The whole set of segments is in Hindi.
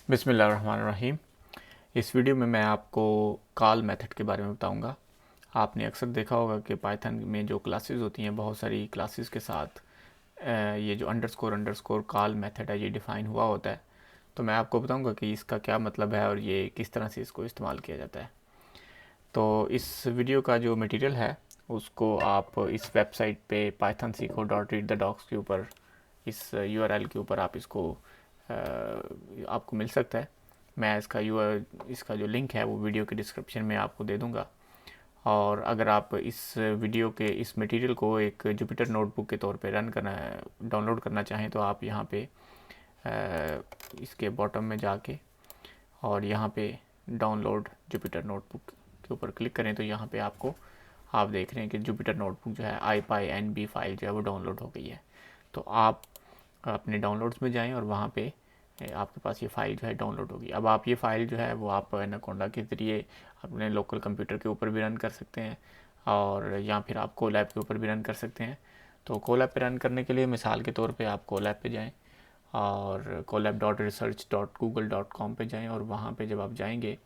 बिस्मिल्लाहिर्रहमानिर्रहीम। इस वीडियो में मैं आपको कॉल मेथड के बारे में बताऊंगा। आपने अक्सर देखा होगा कि पाइथन में जो क्लासेस होती हैं, बहुत सारी क्लासेस के साथ ये जो अंडरस्कोर अंडरस्कोर कॉल मेथड है ये डिफ़ाइन हुआ होता है। तो मैं आपको बताऊंगा कि इसका क्या मतलब है और ये किस तरह से इसको इस्तेमाल किया जाता है। तो इस वीडियो का जो मटेरियल है उसको आप इस वेबसाइट पे pythonseco.read the docs के ऊपर, इस यूआरएल के ऊपर आप इसको आपको मिल सकता है। मैं इसका जो लिंक है वो वीडियो के डिस्क्रिप्शन में आपको दे दूंगा। और अगर आप इस वीडियो के इस मटेरियल को एक जुपिटर नोटबुक के तौर पे डाउनलोड करना चाहें तो आप यहाँ पे इसके बॉटम में जाके और यहाँ पे डाउनलोड जुपिटर नोटबुक के ऊपर क्लिक करें तो यहाँ पे आप देख रहे हैं कि जुपिटर नोटबुक जो है IPyNB फाइल जो है वो डाउनलोड हो गई है। तो आप अपने डाउनलोड्स में जाएं और वहाँ पे आपके पास ये फ़ाइल जो है डाउनलोड होगी। अब आप ये फ़ाइल जो है वो आप एनाकोंडा के ज़रिए अपने लोकल कंप्यूटर के ऊपर भी रन कर सकते हैं और या फिर आप कोलैब के ऊपर भी रन कर सकते हैं। तो कोलैब पे रन करने के लिए मिसाल के तौर पे आप कोलैब पे जाएं और colab.research.google.com पे जाएं और वहाँ पे जब आप जाएंगे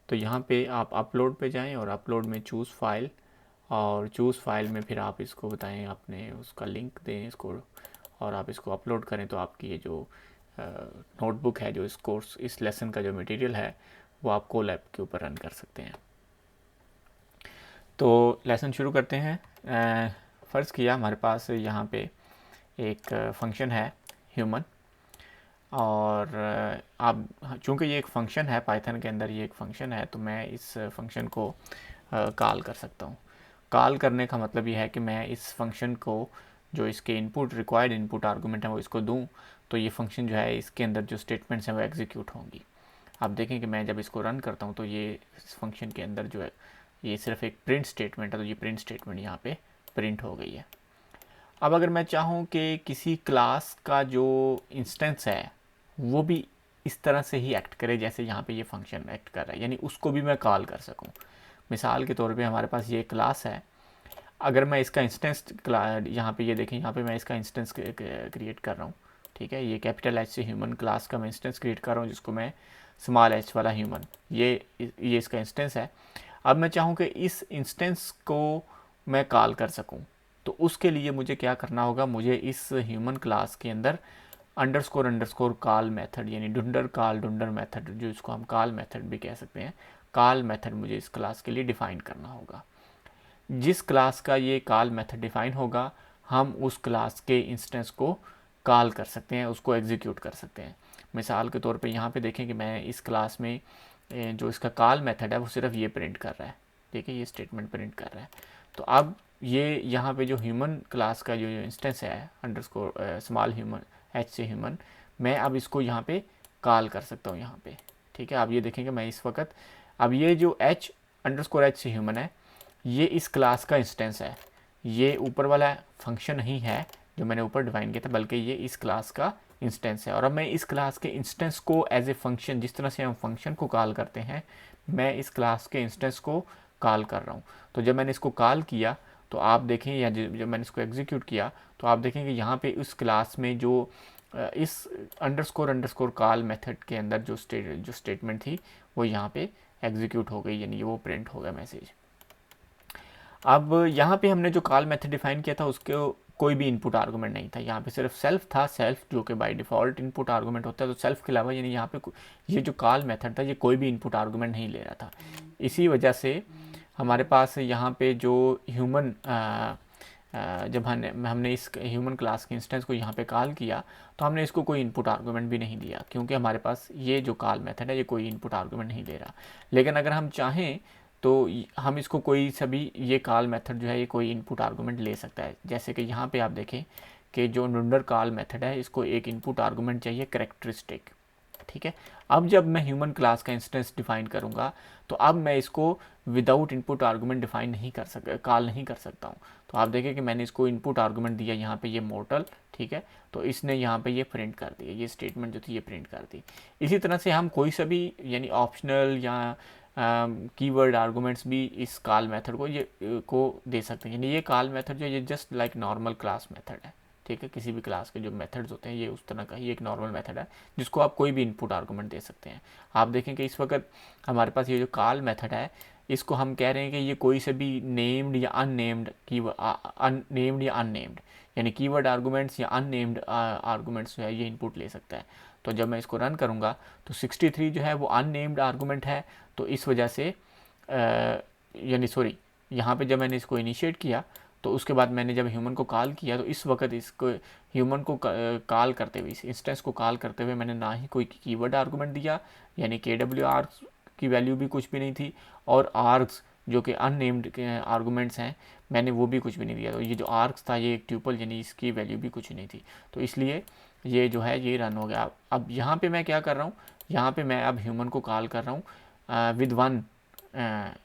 तो यहाँ पे आप अपलोड पे जाएं और अपलोड में चूज़ फाइल, और चूज़ फाइल में फिर आप इसको बताएं, आपने उसका लिंक दें इसको और आप इसको अपलोड करें तो आपकी ये जो नोटबुक है, जो इस लेसन का जो मटेरियल है वो आप कोलैब के ऊपर रन कर सकते हैं। तो लेसन शुरू करते हैं। फ़र्ज़ किया हमारे पास यहाँ पे एक फंक्शन है ह्यूमन, और आप चूँकि ये एक फ़ंक्शन है, पाइथन के अंदर ये एक फ़ंक्शन है, तो मैं इस फंक्शन को कॉल कर सकता हूँ। कॉल करने का मतलब ये है कि मैं इस फंक्शन को जो इसके रिक्वायर्ड इनपुट आर्गूमेंट है वो इसको दूँ तो ये फंक्शन जो है इसके अंदर जो स्टेटमेंट्स हैं वो एग्जीक्यूट होंगी। आप देखें कि मैं जब इसको रन करता हूँ तो ये इस फंक्शन के अंदर जो है ये सिर्फ एक प्रिंट स्टेटमेंट है, तो ये प्रिंट स्टेटमेंट यहाँ पे प्रिंट हो गई है। अब अगर मैं चाहूँ कि किसी क्लास का जो इंस्टेंस है वो भी इस तरह से ही एक्ट करे जैसे यहाँ पे ये फंक्शन एक्ट कर रहा है, यानी उसको भी मैं कॉल कर सकूँ। मिसाल के तौर पे हमारे पास ये क्लास है, अगर मैं इसका इंस्टेंस यहाँ पे ये देखें, यहाँ पे मैं इसका इंस्टेंस क्रिएट कर रहा हूँ। ठीक है, ये कैपिटल एच से ह्यूमन क्लास का मैं इंस्टेंस क्रिएट कर रहा हूँ जिसको मैं स्मॉल एच वाला ह्यूमन, ये इसका इंस्टेंस है। अब मैं चाहूँ कि इस इंस्टेंस को मैं कॉल कर सकूँ तो उसके लिए मुझे क्या करना होगा, मुझे इस ह्यूमन क्लास के अंदर अंडरस्कोर अंडरस्कोर कॉल मेथड, यानी डुंडर मेथड, जो इसको हम कॉल मेथड भी कह सकते हैं, कॉल मेथड मुझे इस क्लास के लिए डिफ़ाइन करना होगा। जिस क्लास का ये कॉल मेथड डिफ़ाइन होगा हम उस क्लास के इंस्टेंस को कॉल कर सकते हैं, उसको एग्जीक्यूट कर सकते हैं। मिसाल के तौर पे यहाँ पे देखें कि मैं इस क्लास में जो इसका कॉल मेथड है वो सिर्फ ये प्रिंट कर रहा है। देखिए ये स्टेटमेंट प्रिंट कर रहा है। तो अब ये यहाँ पे जो ह्यूमन क्लास का जो इंस्टेंस है अंडरस्कोर स्मॉल ह्यूमन एच से ह्यूमन, मैं अब इसको यहाँ पे कॉल कर सकता हूँ यहाँ पे। ठीक है, अब ये देखेंगे मैं इस वक्त, अब ये जो एच अंडरस्कोर एच से ह्यूमन है ये इस क्लास का इंस्टेंस है, ये ऊपर वाला फंक्शन नहीं है जो मैंने ऊपर डिफाइन किया था, बल्कि ये इस क्लास का इंस्टेंस है। और अब मैं इस क्लास के इंस्टेंस को एज ए फंक्शन, जिस तरह से हम फंक्शन को कॉल करते हैं, मैं इस क्लास के इंस्टेंस को कॉल कर रहा हूँ। तो जब मैंने इसको कॉल किया तो आप देखें, या जब मैंने इसको एग्जीक्यूट किया तो आप देखें कि यहाँ पे उस क्लास में जो इस अंडरस्कोर कॉल मेथड के अंदर जो स्टेटमेंट थी वो यहाँ पे एग्जीक्यूट हो गई, यानी वो प्रिंट हो गया मैसेज। अब यहाँ पे हमने जो कॉल मेथड डिफाइन किया था उसके कोई भी इनपुट आर्गूमेंट नहीं था, यहाँ पे सिर्फ सेल्फ था, सेल्फ जो कि बाय डिफ़ॉल्ट इनपुट आर्गूमेंट होता है। तो सेल्फ के अलावा यानी यहाँ पे ये जो कॉल मेथड था ये कोई भी इनपुट आर्गूमेंट नहीं ले रहा था। इसी वजह से हमारे पास यहाँ पे जो ह्यूमन जब हमने इस ह्यूमन क्लास के इंस्टेंस को यहाँ पे कॉल किया तो हमने इसको कोई इनपुट आर्गूमेंट भी नहीं दिया, क्योंकि हमारे पास ये जो कॉल मेथड है ये कोई इनपुट आर्गूमेंट नहीं ले रहा। लेकिन अगर हम चाहें तो हम इसको कोई सभी ये कॉल मेथड जो है ये कोई इनपुट आर्गूमेंट ले सकता है। जैसे कि यहाँ पे आप देखें कि जो डुंडर कॉल मेथड है इसको एक इनपुट आर्गूमेंट चाहिए कैरेक्टरिस्टिक। ठीक है, अब जब मैं ह्यूमन क्लास का इंस्टेंस डिफाइन करूँगा तो अब मैं इसको विदाउट इनपुट आर्गूमेंट डिफाइन नहीं कर सकता, कॉल नहीं कर सकता हूँ। तो आप देखें कि मैंने इसको इनपुट आर्गूमेंट दिया यहाँ पे ये मोर्टल, ठीक है, तो इसने यहाँ पे ये प्रिंट कर दिया, ये स्टेटमेंट जो थी ये प्रिंट कर दी। इसी तरह से हम कोई सा भी यानी ऑप्शनल या कीवर्ड आर्गूमेंट्स भी इस कॉल मेथड को दे सकते हैं। यानी ये कॉल मेथड जो ये just like normal class method है। ठीक है। किसी भी क्लास के जो मेथड्स होते हैं ये उस तरह का ही एक नॉर्मल मेथड है जिसको आप कोई भी इनपुट आर्गूमेंट दे सकते हैं। आप देखें कि इस वक्त हमारे पास ये जो कॉल मेथड है इसको हम कह रहे हैं कि ये कोई से भी नेम्ड या अननेम्ड नेम्ड या अननेम्ड यानी कीवर्ड आर्गूमेंट्स या अननेम्ड आर्गूमेंट्स जो है ये इनपुट ले सकता है। तो जब मैं इसको रन करूँगा तो 63 जो है वो अननेम्ड आर्गूमेंट है, तो इस वजह से यानी सॉरी यहाँ पे जब मैंने इसको इनिशिएट किया तो उसके बाद मैंने जब ह्यूमन को कॉल किया तो इस वक्त इसको ह्यूमन को कॉल करते हुए इस इंस्टेंस को कॉल करते हुए मैंने ना ही कोई कीवर्ड आर्गूमेंट दिया यानी KWR की वैल्यू भी कुछ भी नहीं थी, और आर्ग्स जो कि अननेम्ड आर्गूमेंट्स हैं मैंने वो भी कुछ भी नहीं दिया। तो ये जो आर्ग्स था ये एक ट्यूपल यानी इसकी वैल्यू भी कुछ नहीं थी, तो इसलिए ये जो है ये रन हो गया। अब यहाँ पे मैं क्या कर रहा हूँ, यहाँ पे मैं अब ह्यूमन को कॉल कर रहा हूँ विद वन,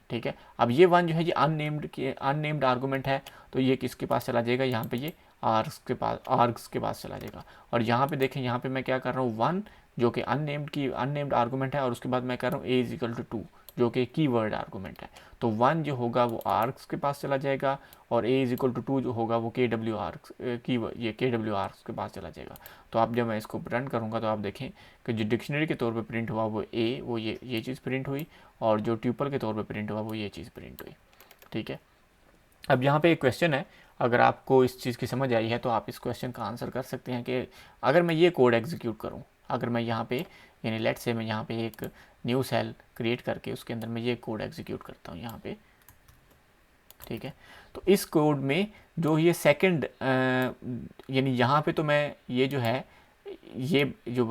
ठीक है। अब ये वन जो है ये अननेम्ड आर्गूमेंट है, तो ये किसके पास चला जाएगा, यहाँ पे ये आर्ग्स के पास चला जाएगा। और यहाँ पे देखें यहाँ पे मैं क्या कर रहा हूँ, वन जो कि अननेम्ड आर्गूमेंट है, और उसके बाद मैं कर रहा हूँ a = 2 जो कि कीवर्ड आर्गूमेंट है। तो वन जो होगा वो आर्ग्स के पास चला जाएगा और a = 2 जो होगा वो KWRs के पास चला जाएगा। तो अब जब मैं इसको रन करूँगा तो आप देखें कि जो डिक्शनरी के तौर पे प्रिंट हुआ वो वो ये चीज़ प्रिंट हुई, और जो ट्यूपल के तौर पे प्रिंट हुआ वो ये चीज़ प्रिंट हुई, ठीक है। अब यहाँ पे एक क्वेश्चन है, अगर आपको इस चीज़ की समझ आई है तो आप इस क्वेश्चन का आंसर कर सकते हैं कि अगर मैं ये कोड एग्जीक्यूट करूँ, अगर मैं यहाँ पे यानी लेट्स से मैं यहाँ पे एक न्यू सेल क्रिएट करके उसके अंदर मैं ये कोड एग्जीक्यूट करता हूँ यहाँ पे, ठीक है। तो इस कोड में जो ये सेकंड यानी यहाँ पे तो मैं ये जो है ये जो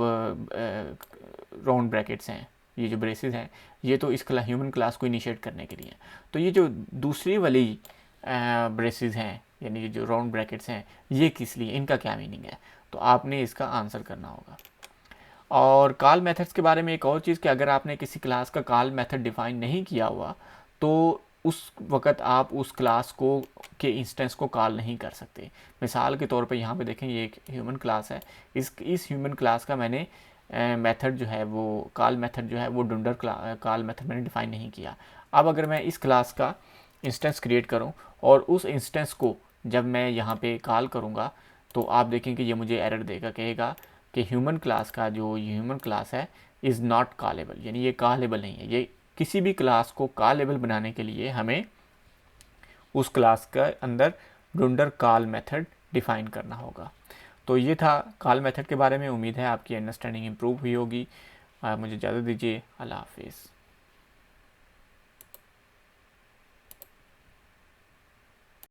राउंड ब्रैकेट्स हैं, ये जो ब्रेसेस हैं, ये तो इस ह्यूमन क्लास को इनिशिएट करने के लिए। तो ये जो दूसरी वाली ब्रेसेस हैं यानी ये जो राउंड ब्रैकेट्स हैं ये किस लिए, इनका क्या मीनिंग है, तो आपने इसका आंसर करना होगा। और कॉल मेथड्स के बारे में एक और चीज़ कि अगर आपने किसी क्लास का कॉल मेथड डिफ़ाइन नहीं किया हुआ तो उस वक़्त आप उस क्लास को के इंस्टेंस को कॉल नहीं कर सकते। मिसाल के तौर पे यहाँ पे देखें ये एक ह्यूमन क्लास है, इस ह्यूमन क्लास का मैंने मेथड जो है वो कॉल मेथड जो है वो डुंडर कॉल मेथड मैंने डिफ़ाइन नहीं किया। अब अगर मैं इस क्लास का इंस्टेंस क्रिएट करूं और उस इंस्टेंस को जब मैं यहाँ पे कॉल करूँगा तो आप देखें कि ये मुझे एरर देगा, कहेगा कि ह्यूमन क्लास का जो ह्यूमन क्लास है इज़ नॉट कॉलेबल, यानी ये कॉलेबल नहीं है। ये किसी भी क्लास को कॉलेबल बनाने के लिए हमें उस क्लास के अंदर डुंडर कॉल मेथड डिफ़ाइन करना होगा। तो ये था कॉल मेथड के बारे में। उम्मीद है आपकी अंडरस्टैंडिंग इम्प्रूव हुई होगी। मुझे इजाज़त दीजिए। अल्लाह हाफिज़।